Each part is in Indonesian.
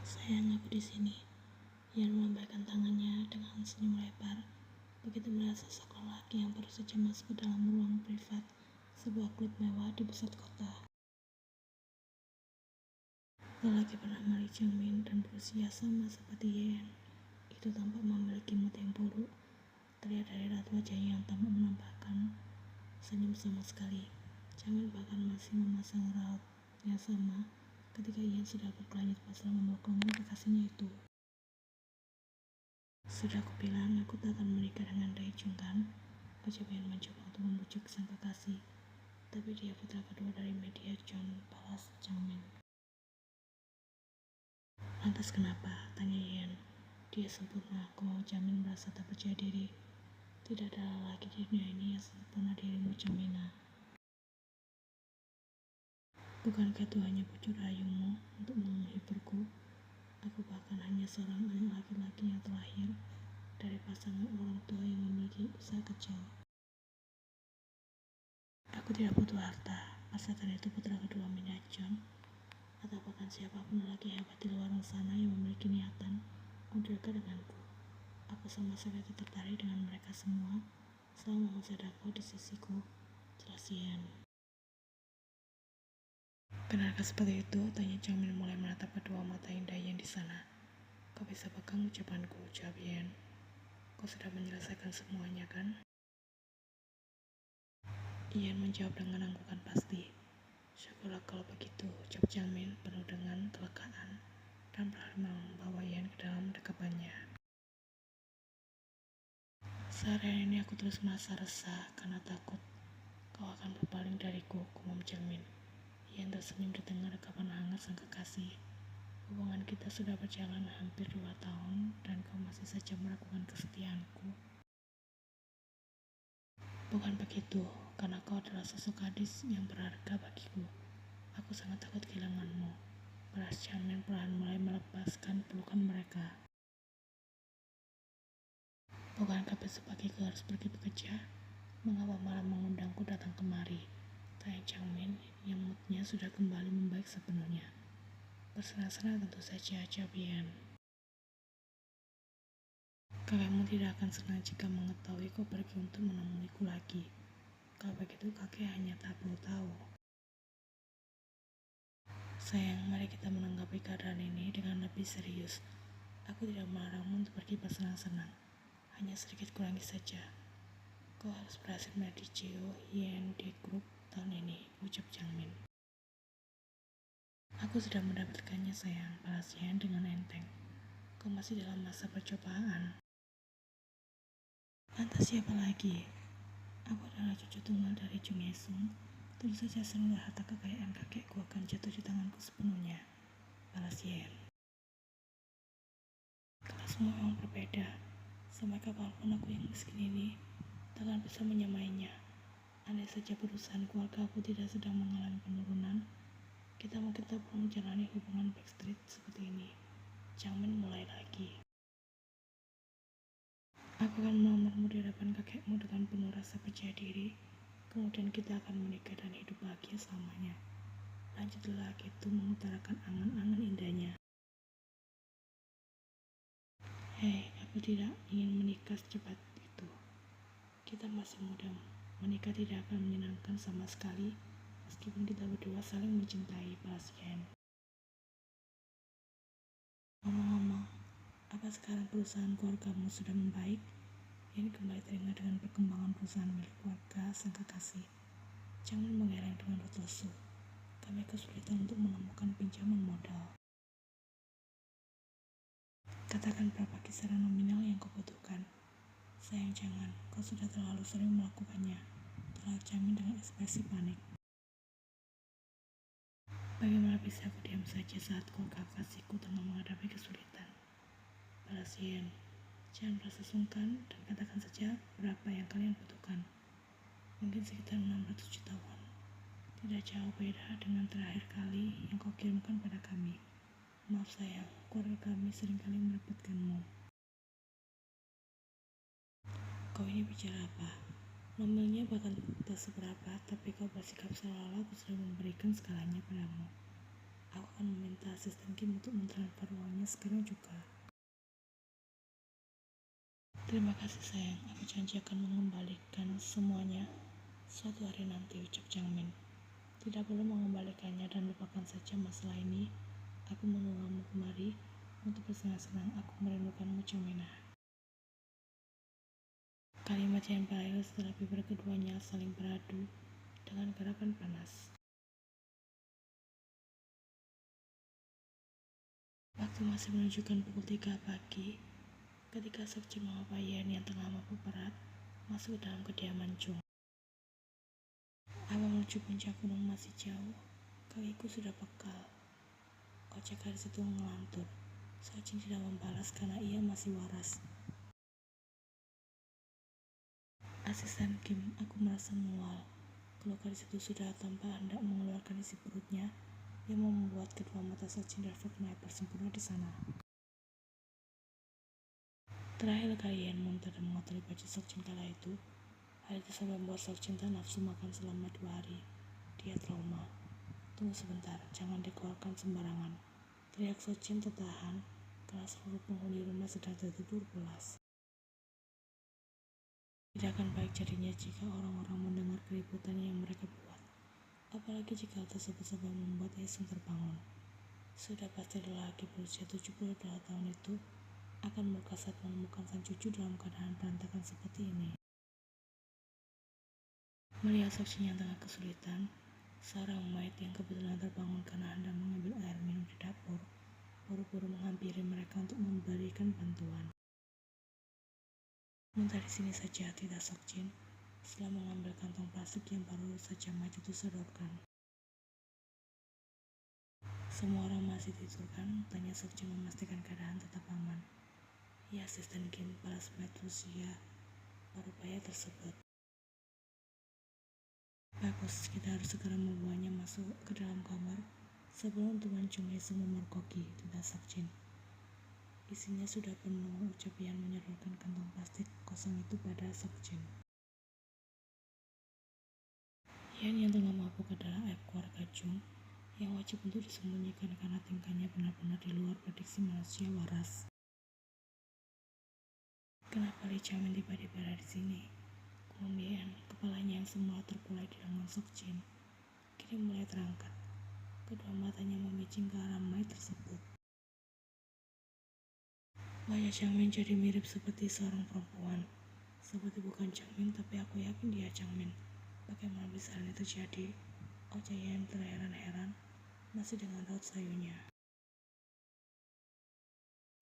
Sayang, aku di sini. Ian melambaikan tangannya dengan senyum lebar, begitu merasa sosok lelaki yang baru saja masuk ke dalam ruang privat sebuah klub mewah di pusat kota. Lelaki bernama Lee Chang-min dan berusia sama seperti Ian. Itu tampak memiliki mood yang buruk. Terlihat dari raut wajahnya yang tampak menampakkan senyum sama sekali. Chang-min bahkan masih memasang raut yang sama ketika Ian sudah berkelanjut pasrah memeluk lengan kekasihnya itu. Sudah kubilang aku tak akan menikah dengan Dae-jung kan? Ucap Ian mencoba untuk membujuk sang kekasih, tapi dia putra kedua dari media John, balas Chang-min. Lantas kenapa? Tanya Ian. Dia sempurna, kalau Chang-min merasa tak percaya diri. Tidak ada lelaki di dunia ini yang sempurna dirimu, Chang-mina. Bukankah itu hanya bujur rayumu untuk menghiburku? Aku bahkan hanya seorang anak laki-laki yang terlahir dari pasangan orang tua yang memiliki usaha kecil. Aku tidak butuh harta, pasangan itu putra kedua Mina John, atau bahkan siapapun lagi hebat di luar sana yang memiliki niatan untuk dekat denganku. Aku sama sekali tertarik dengan mereka semua selama masih ada kau di sisiku, jelas Ian. Benarkah seperti itu? Tanya Chang-min mulai menatap kedua mata indah Ian di sana. Kau bisa pegang ucapanku, jawab Ian. Kau sudah menyelesaikan semuanya kan? Ian menjawab dengan anggukan pasti. Syukurlah kalau begitu, ucap Chang-min penuh dengan kelegaan dan berlari membawa Ian ke dalam dekapannya. Seharian ini aku terus merasa resah karena takut kau akan berpaling dariku, gumam Chang-min. Ian tersenyum di tengah dekapan hangat sang kekasih. Hubungan kita sudah berjalan hampir 2 tahun dan kau masih saja meragukan kesetiaanku. Bukan begitu, karena kau adalah sosok gadis yang berharga bagiku. Aku sangat takut kehilanganmu. Balas Chang-min perlahan mulai melepaskan pelukan mereka. Bukankah besok pagi kau harus pergi bekerja? Mengapa malah mengundangku datang kemari? Tanya Chang-min yang moodnya sudah kembali membaik sepenuhnya. Bersenang-senang tentu saja, jawab Ian. Kakekmu tidak akan senang jika mengetahui kau pergi untuk menemuiku lagi. Kalau begitu kakek hanya tak perlu tahu. Sayang, mari kita menanggapi keadaan ini dengan lebih serius. Aku tidak melarangmu untuk pergi bersenang-senang. Hanya sedikit kurangi saja. Kau harus berhasil melihat di CEO YND Group tahun ini, ucap Chang-min. Aku sudah mendapatkannya sayang, balas Ian dengan enteng. Kau masih dalam masa percobaan. Lantas siapa lagi? Aku adalah cucu tunggal dari Jung Hae-sung. Tentu saja seluruh harta kekayaan kakekku akan jatuh di tanganku sepenuhnya, balas Ian. Kelasmu memang berbeda. Sampai kapanpun aku yang miskin ini takkan bisa menyamainya. Andai saja perusahaan keluarga aku tidak sedang mengalami penurunan, kita mungkin tak perlu menjalani hubungan backstreet seperti ini. Chang-min mulai lagi. Aku akan melamarmu di hadapan kakekmu dengan penuh rasa percaya diri. Kemudian kita akan menikah dan hidup bahagia selamanya. Lanjut lelaki itu mengutarakan angan-angan indahnya. Hei, aku tidak ingin menikah secepat itu. Kita masih muda. Menikah tidak akan menyenangkan sama sekali, meskipun kita berdua saling mencintai, balas Ian. Ngomong-ngomong, apa sekarang perusahaan keluargamu sudah membaik? Ian kembali teringat dengan perkembangan perusahaan milik keluarga sang kekasih. Jangan mengeleng dengan raut lesu. Kami kesulitan untuk menemukan pinjaman modal. Katakan berapa kisaran nominal yang kau butuhkan. Sayang jangan, kau sudah terlalu sering melakukannya. Telah Chang-min dengan ekspresi panik. Bagaimana bisa aku diam saja saat keluarga kasihku tengah menghadapi kesulitan? Balas Ian. Jangan merasa sungkan dan katakan saja berapa yang kalian butuhkan. Mungkin sekitar 600 juta won. Tidak jauh beda dengan terakhir kali yang kau kirimkan pada kami. Maaf sayang, keluarga kami seringkali merepotkanmu. Kau ini bicara apa? Nominalnya bahkan tak seberapa, tapi kau bersikap seolah-olah aku sudah memberikan segalanya padamu. Aku akan meminta asisten Kim untuk mentransfer uangnya sekarang juga. Terima kasih sayang, aku janji akan mengembalikan semuanya suatu hari nanti, ucap Chang Min. Tidak perlu mengembalikannya dan lupakan saja masalah ini. Aku menunggumu kemari untuk bersenang-senang. Aku merindukanmu, Chang Min. Kalimat yang berakhir setelah bibir keduanya saling beradu dengan gerakan panas. Waktu masih menunjukkan pukul 3 pagi ketika Seokjin mengapa Yen yang tengah mabuk berat masuk ke dalam kediaman Chung. Apa menuju puncak gunung masih jauh? Kakiku sudah bekal. Ojek gadis itu ngelantur. Seokjin tidak membalas karena ia masih waras. Asisten Kim, aku merasa mual. Kalau gadis itu sudah tanpa hendak mengeluarkan isi perutnya, yang membuat kedua mata Seokjin refleks lebar sempurna di sana. Terakhir kali Yen muntah dan mengotori baju Seokjin kala itu. Hal itu sampai membuat Seokjin tak nafsu makan selama 2 hari. Dia trauma. Tunggu sebentar, jangan dikeluarkan sembarangan. Teriak Seokjin tertahan karena seluruh penghuni rumah sedang tertidur pulas. Tidak akan baik jadinya jika orang-orang mendengar keributan yang mereka buat. Apalagi jika hal tersebut sampai membuat Esung terbangun. Sudah pasti lelaki berusia 72 tahun itu akan murka saat menemukan sang cucu dalam keadaan berantakan seperti ini. Melihat Seokjin yang tengah kesulitan, seorang maid yang kebetulan terbangun karena hendak mengambil air minum di dapur, buru-buru menghampiri mereka untuk memberikan bantuan. Muntah di sini saja, tidak Seokjin, setelah mengambil kantong plastik yang baru saja maid itu sodorkan. Semua orang masih tidur kan? Tanya Seokjin memastikan keadaan tetap aman. Ya, asisten Kim, balas maid usia parubaya tersebut. Bagus, kita harus segera membawanya masuk ke dalam kamar sebelum tuan Chung Hye-sung memergoki, tidak Seokjin. Isinya sudah penuh, ucap Yan menyodorkan kantong plastik kosong itu pada Seokjin. Yan yang tengah mabuk adalah aib keluarga Chung yang wajib untuk disembunyikan karena tingkahnya benar-benar di luar prediksi manusia waras. Kenapa Lee Chang-min tiba-tiba ada di sini? Kemudian kepalanya yang semula terkulai di lengan Seokjin kini mulai terangkat. Kedua matanya memicing ke arah maid tersebut. Wajah Chang-min jadi mirip seperti seorang perempuan. Seperti bukan Chang-min, tapi aku yakin dia Chang-min. Bagaimana bisa hal ini terjadi? Ujar Yan terheran-heran, masih dengan raut sayunya.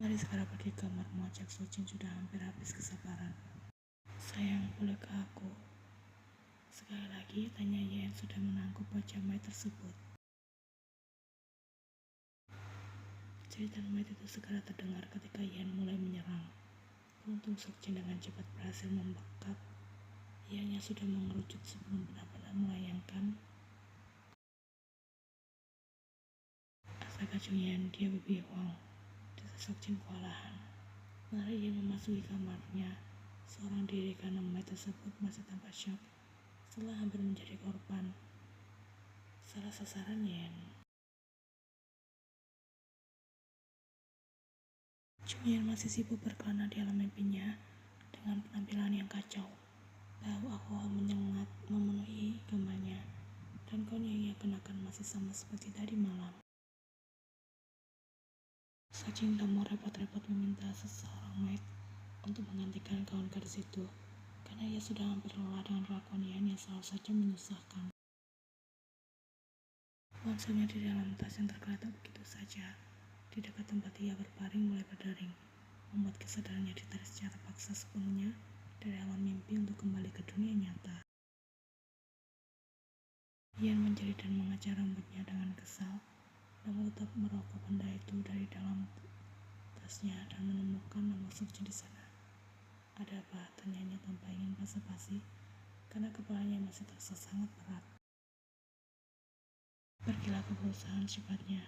Mari sekarang pergi ke kamar, mengajak Seokjin sudah hampir habis kesabaran. Sayang, bolehkah aku? Sekali lagi, tanya Yan sudah menangkap wajah maid tersebut. Jeritan maid itu segera terdengar ketika Yan mulai menyerang. Beruntung Seokjin dengan cepat berhasil membekap Yan yang sudah mengerucut sebelum benar-benar melayangkan. Astaga Chung Yan, dia berbiwang. Desa Seokjin kewalahan. Mari Yan memasuki kamarnya, seorang diri karena maid tersebut masih tampak syok setelah hampir menjadi korban. Salah sasaran Yan. Chung Yan masih sibuk berkelana di alam mimpinya dengan penampilan yang kacau. Bau alkohol menyengat memenuhi kamarnya, dan gaun yang ia kenakan masih sama seperti tadi malam. Seokjin tak mau repot-repot meminta seseorang maid untuk menggantikan gaun gadis itu, karena ia sudah hampir lelah dengan kelakuan Yan yang selalu saja menyusahkan. Ponselnya di dalam tas yang tergeletak begitu saja, di dekat tempat ia berbaring mulai berdering, membuat kesadarannya ditarik secara paksa sepenuhnya dari alam mimpi untuk kembali ke dunia nyata. Yan menjerit dan mengacar rambutnya dengan kesal, namun tetap merokok benda itu dari dalam tasnya dan menemukan nomor Seokjin di sana. Ada apa? Tanyanya tanpa ingin basa-basi, karena kepalanya masih terasa sangat berat. Pergilah ke perusahaan cepatnya.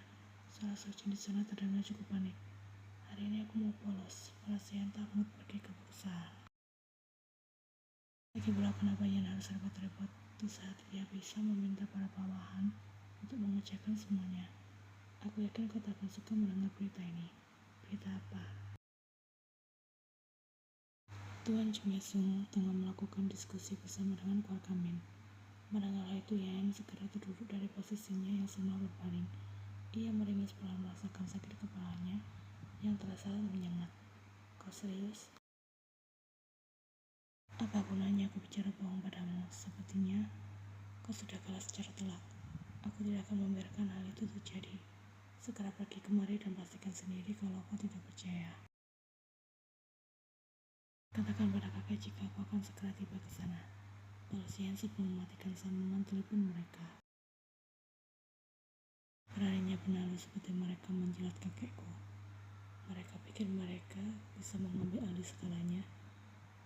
Suara Seokjin di sana terdengar cukup panik. Hari ini aku mau bolos, balas Yan tak mood pergi ke perusahaan. Lagi pula kenapa Yan harus repot-repot di saat ia bisa meminta para bawahan untuk mengerjakan semuanya. Aku yakin kau tak akan suka mendengar berita ini. Berita apa? Tuan Kim Yesung tengah melakukan diskusi bersama dengan keluarga Min. Mendengar hal itu, Yan segera terduduk dari posisinya yang semula berbaring. Ia meringis setelah merasakan sakit kepalanya yang terasa menyengat. Kau serius? Apa gunanya aku bicara bohong padamu? Sepertinya kau sudah kalah secara telak. Aku tidak akan membiarkan hal itu terjadi. Segera pergi kemari dan pastikan sendiri kalau kau tidak percaya. Katakan pada kakek jika aku akan segera tiba ke sana. Balas Yan sebelum mematikan sambungan telepon mereka. Beraninya benalu seperti mereka menjilat kakekku. Mereka pikir mereka bisa mengambil alih segalanya.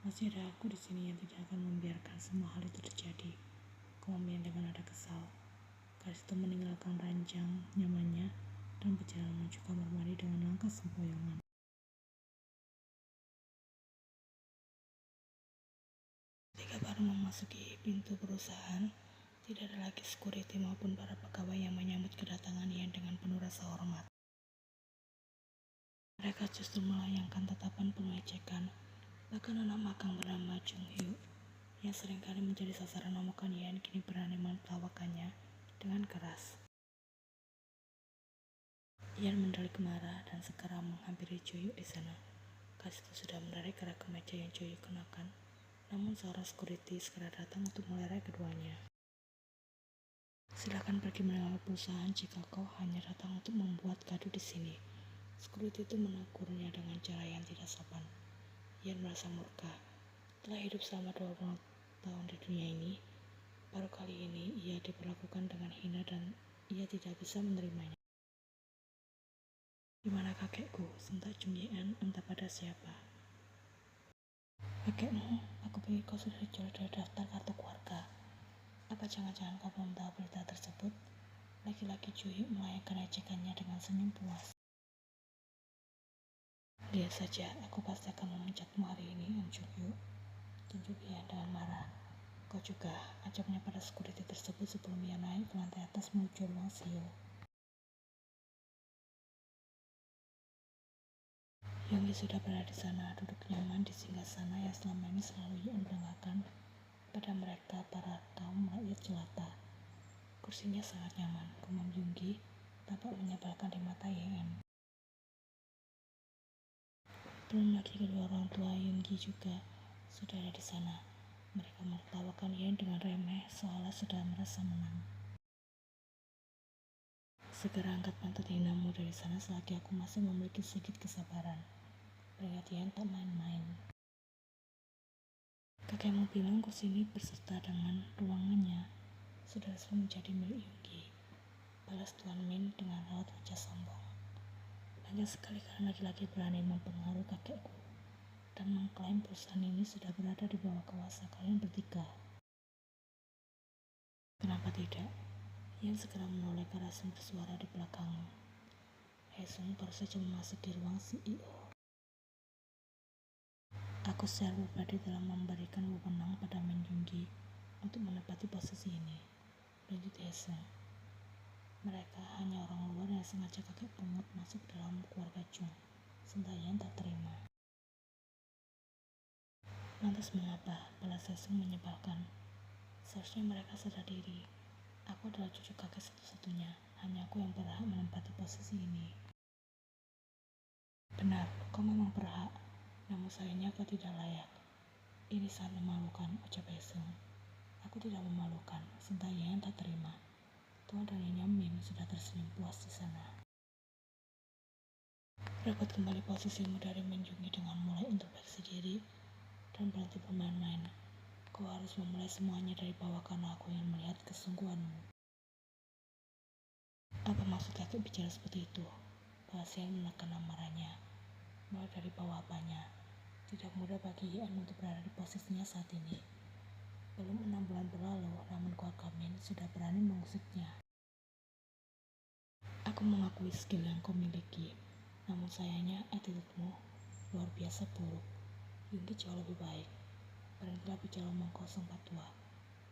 Masih ada aku di sini yang tidak akan membiarkan semua hal itu terjadi. Kemudian dengan nada kesal, gadis itu meninggalkan ranjang nyamannya dan berjalan menuju kamar mandi dengan langkah sempoyongan. Ketika baru memasuki pintu perusahaan, tidak ada lagi security maupun para pegawai yang menyambut kedatangan Yan dengan penuh rasa hormat. Mereka justru melayangkan tatapan penuh ejekan. Bahkan anak magang bernama Jung Hyo yang seringkali menjadi sasaran omongan Yan kini berani menertawakannya dengan keras. Yan mendelik marah dan segera menghampiri Joyuk di sana. Gadis itu sudah menarik ke kemeja yang Joyuk kenakan, namun seorang security segera datang untuk melerai keduanya. Silakan pergi meninggalkan perusahaan jika kau hanya datang untuk membuat gaduh di sini. Security itu menegurnya dengan cara yang tidak sopan. Yan merasa murka. Telah hidup selama 20 tahun di dunia ini, baru kali ini ia diperlakukan dengan hina dan ia tidak bisa menerimanya. Di mana kakekku? Sentak Jung Yean entah pada siapa. Kakekmu? Aku pikir kau sudah dicoret dari daftar kartu keluarga. Apa jangan-jangan kau belum tahu berita tersebut? Laki-laki Juhyuk melayangkan ejekannya dengan senyum puas. Lihat saja, aku pasti akan memencatmu hari ini, An Juhyuk. Tunjuk Yan dengan marah. Kau juga, ajabnya pada security tersebut sebelum ia naik ke lantai atas menuju ruang CEO. Yonggi sudah berada di sana, duduk nyaman di singgasana yang selama ini selalu Yan banggakan pada mereka para kaum rakyat jelata. Kursinya sangat nyaman, gumam Yonggi, tampak menyebalkan di mata Yan. Belum lagi kedua orang tua Yonggi juga sudah ada di sana. Mereka menertawakan Yan dengan remeh seolah sudah merasa menang. Segera angkat pantat hinamu dari sana selagi aku masih memiliki sedikit kesabaran. Peringat Yan tak main-main. Kakekmu bilang kursi ini berserta dengan ruangannya sudah resmi menjadi milik Yonggi. Balas Tuan Min dengan raut wajah sombong. Banyak sekali karena laki-laki berani mempengaruhi kakekku dan mengklaim perusahaan ini sudah berada di bawah kuasa kalian bertiga. Kenapa tidak? Yan segera menoleh ke arah sumber suara di belakangmu. Haesung baru saja memasuki ruang CEO. Aku secara pribadi telah memberikan wewenang pada Min Yonggi untuk menempati posisi ini. Lanjut Haesung. Mereka hanya orang luar yang sengaja kakek pungut masuk dalam keluarga Jung. Sentayan tak terima. Lantas mengapa? Balas Haesung menyebalkan. Seharusnya mereka sadar diri. Aku adalah cucu kakek satu-satunya. Hanya aku yang berhak menempati posisi ini. Benar, kau memang berhak. Namun sayangnya kau tidak layak. Ini sangat memalukan, ucap Haesung. Aku tidak memalukan. Sentayan tak terima. Tuan dan Nyonya Min sudah tersenyum puas di sana. Rebut kembali posisimu dari Min Yonggi dengan mulai introspeksi diri dan berhenti bermain-main. Kau harus memulai semuanya dari bawah karena aku ingin melihat kesungguhanmu. Apa maksud kakek bicara seperti itu? Pasien menekan amarahnya. Mulai dari bawah apanya? Tidak mudah bagi Yan untuk berada di posisinya saat ini. Belum 6 bulan berlalu, namun keluarga Min sudah berani mengusiknya. Aku mengakui skill yang kau miliki, namun sayangnya attitude-mu luar biasa buruk. Yonggi jauh lebih baik. Berhentilah bicara omong kosong Patua.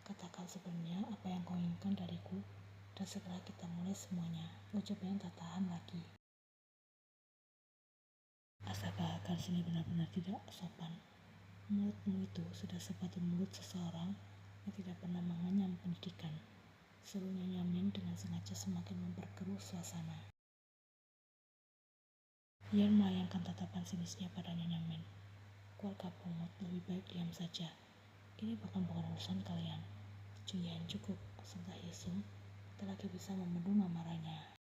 Katakan sebenarnya apa yang kau inginkan dariku dan segera kita mulai semuanya, ucapnya tak tahan lagi. Astaga, kali ini benar-benar tidak sopan. Mulutmu itu sudah seperti mulut seseorang yang tidak pernah mengenyam pendidikan. Seluruhnya Nyamin dengan sengaja semakin memperkeruh suasana. Ian melayangkan tatapan sinisnya pada Nyamin. Keluarga pungut, lebih baik diam saja. Ini bukan urusan kalian. Cuyan cukup, setelah Yesung, kita lagi bisa membendung amarahnya.